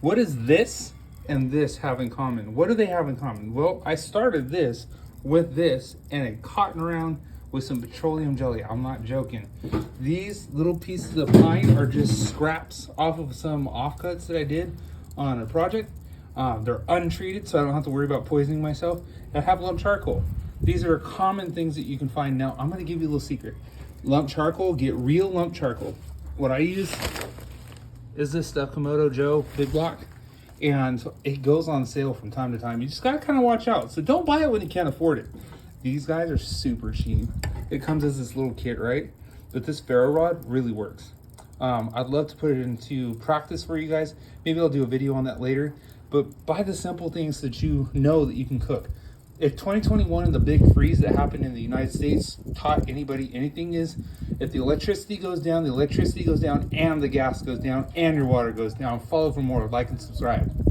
What does this and this have in common? What do they have in common? Well, I started this with this and it cotton around with some petroleum jelly. I'm not joking. These little pieces of pine are just scraps off of some offcuts that I did on a project. They're untreated, so I don't have to worry about poisoning myself. I have lump charcoal. These are common things that you can find. Now, I'm gonna give you a little secret. Lump charcoal, get real lump charcoal. What I use is this stuff, Komodo Joe Big Block, and it goes on sale from time to time. You just gotta kind of watch out. So don't buy it when you can't afford it. These guys are super cheap. It comes as this little kit, right? But this ferro rod really works. I'd love to put it into practice for you guys. Maybe I'll do a video on that later. But buy the simple things that you know that you can cook. If 2021 and the big freeze that happened in the United States taught anybody anything, is if the electricity goes down and the gas goes down and your water goes down. Follow for more. Like and subscribe.